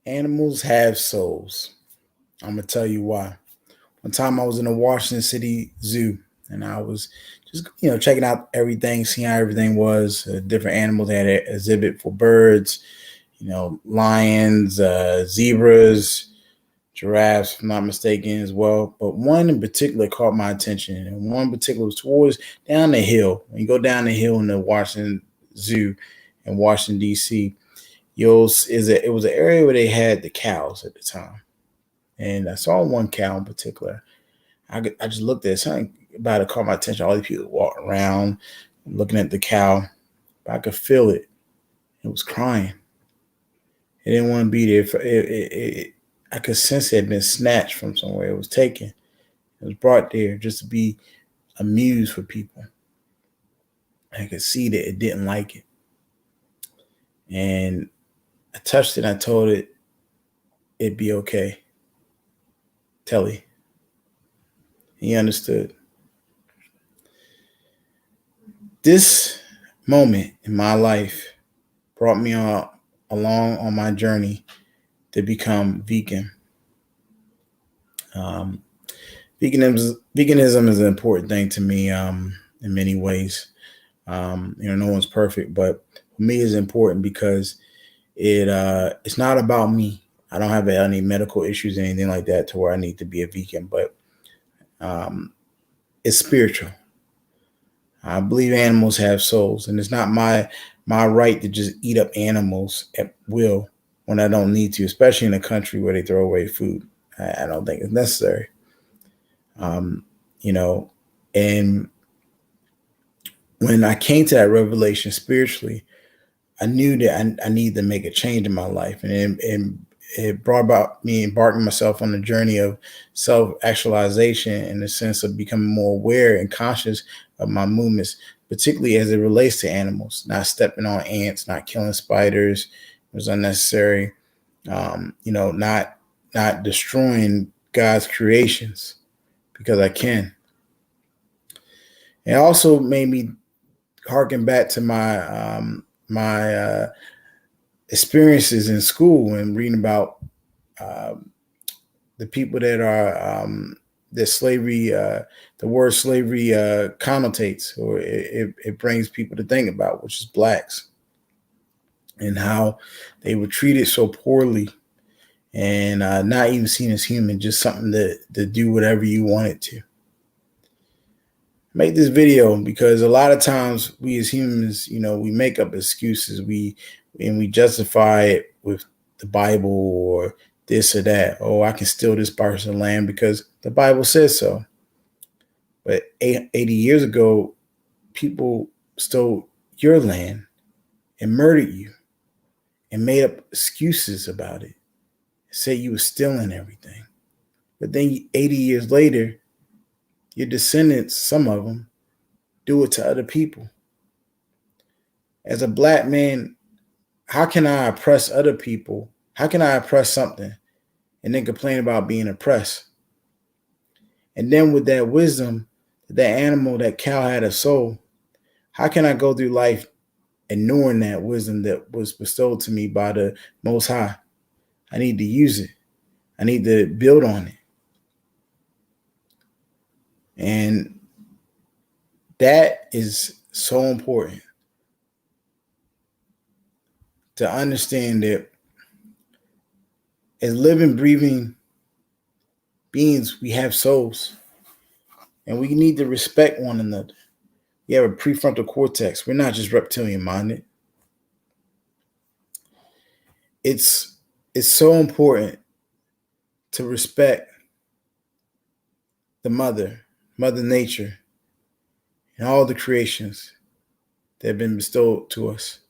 Animals have souls. I'm gonna tell you why. One time I was in the Washington City Zoo, and I was just checking out everything, seeing how everything was. Different animals. They had an exhibit for birds, lions, zebras, giraffes, if I'm not mistaken, as well. But one in particular caught my attention, and one in particular was towards down the hill. When you go down the hill in the Washington Zoo in Washington D.C., it was an area where they had the cows at the time, and I saw one cow in particular. I just looked at something about it, caught my attention. All these people walking around, looking at the cow, but I could feel it. It was crying. It didn't want to be there. I could sense it had been snatched from somewhere. It was taken. It was brought there just to be amused for people. I could see that it didn't like it, and I touched it. And I told it it'd be okay. Telly. He understood. This moment in my life brought me along on my journey to become vegan. Um, veganism is an important thing to me in many ways. No one's perfect, but for me, it's important because it's not about me. I don't have any medical issues or anything like that to where I need to be a vegan, but um, it's spiritual. I believe animals have souls, and it's not my right to just eat up animals at will when I don't need to, especially in a country where they throw away food. I don't think it's necessary. Um, you know, and when I came to that revelation spiritually, I knew that I needed to make a change in my life, and it brought about me embarking myself on a journey of self actualization in the sense of becoming more aware and conscious of my movements, particularly as it relates to animals, not stepping on ants, not killing spiders. It was unnecessary. Not destroying God's creations because I can. It also made me harken back to my experiences in school and reading about um, the people that are that slavery, the word slavery connotates, or it brings people to think about, which is blacks, and how they were treated so poorly and not even seen as human, just something to do whatever you wanted to. Make this video because a lot of times we as humans, we make up excuses. We justify it with the Bible or this or that. Oh, I can steal this person's land because the Bible says so. But 80 years ago, people stole your land and murdered you and made up excuses about it. Said you were stealing everything. But then 80 years later, your descendants, some of them, do it to other people. As a black man, how can I oppress other people? How can I oppress something and then complain about being oppressed? And then with that wisdom, that animal, that cow had a soul, how can I go through life ignoring that wisdom that was bestowed to me by the Most High? I need to use it. I need to build on it. And that is so important to understand that as living, breathing beings, we have souls and we need to respect one another. We have a prefrontal cortex. We're not just reptilian minded. It's so important to respect the mother nature, and all the creations that have been bestowed to us.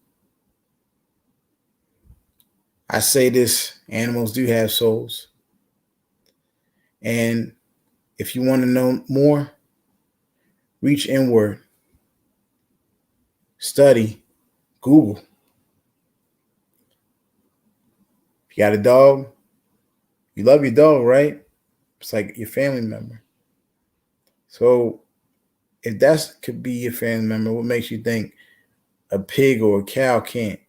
I say this, animals do have souls. And if you want to know more, reach inward, study, Google. If you got a dog, you love your dog, right? It's like your family member. So if that could be your family member, what makes you think a pig or a cow can't?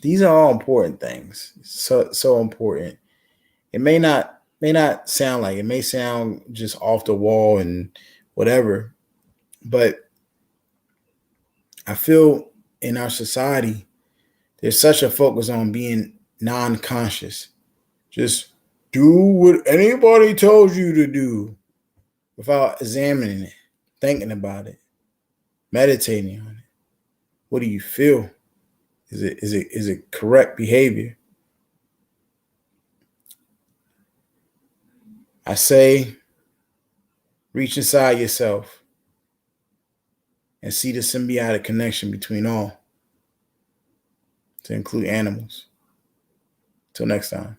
These are all important things. So important. It may not sound like it may sound just off the wall and whatever, but I feel in our society there's such a focus on being non-conscious. Just do what anybody tells you to do without examining it, thinking about it, meditating on it. What do you feel? Is it correct behavior? I say reach inside yourself and see the symbiotic connection between all, to include animals. Till next time.